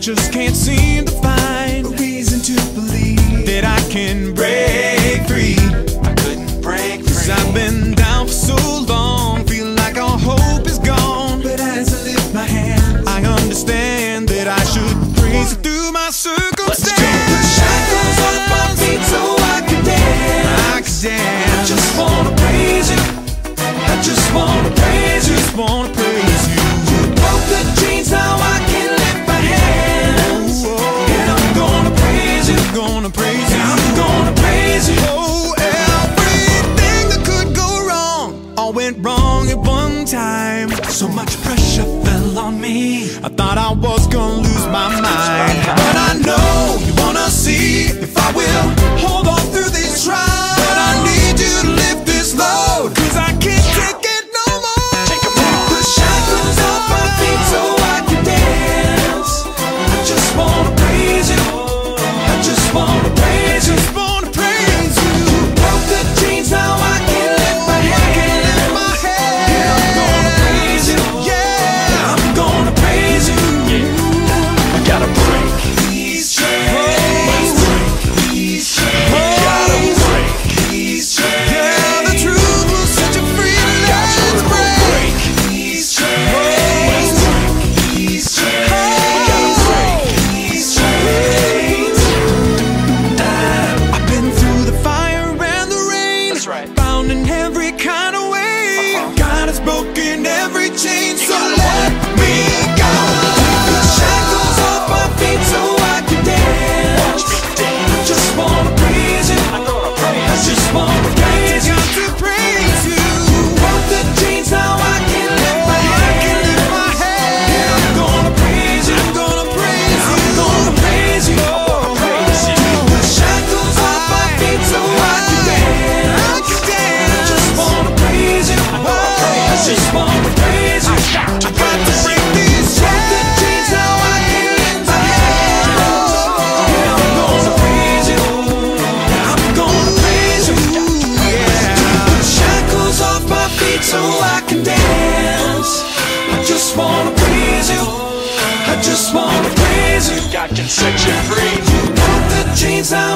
just can't seem to find a reason to believe that I can break free. I couldn't break free. 'Cause I've been down for so long, feel like all hope is gone. But as I lift my hands, I understand that I should praise it through my circumstance. The shackles off my feet so I can dance. I can dance. I just wanna praise you. I just wanna praise you. Just wanna praise you. You broke the chains, now I can lift my hands. And I'm gonna praise you. Gonna praise you. I'm gonna praise you. Oh, everything that could go wrong all went wrong at one time. So much pressure fell on me. I thought I was gonna lose my mind, but I know you wanna see if I will hold on through these trials. But I need you to lift this load, 'cause I can't take it no more. Take 'em off. The shackles off my feet so I can dance. I just wanna praise you. I just wanna praise you. Just wanna praise you. Broke the chains, now I can lift my hands. My head. And I'm gonna praise you. Yeah, I'm gonna praise you. I gotta break these chains. Break these chains. Gotta break these chains. yeah, the truth will set you free. Let's break. Break these chains. Break these chains. Gotta break these chains. I've been through the fire and the rain. That's right. Bound in every kind of way. God has broken every chain, so let me go. The shackles off my feet so I can dance. I just wanna praise you. I just wanna praise you. Got to praise you. Broke the chains, now I can lift my I can hands. lift my head. And I'm gonna praise you. I'm gonna praise you. I'm gonna praise you. The shackles off my feet so I can dance. I can dance. I just wanna praise you. I just wanna praise you. I got to break these Broke the chains, now I can lift my hands. And I'm gonna praise you. I'm gonna praise you. The shackles off my feet so I can dance. I just wanna praise you. I just wanna praise you. God can set you free. Broke the chains, now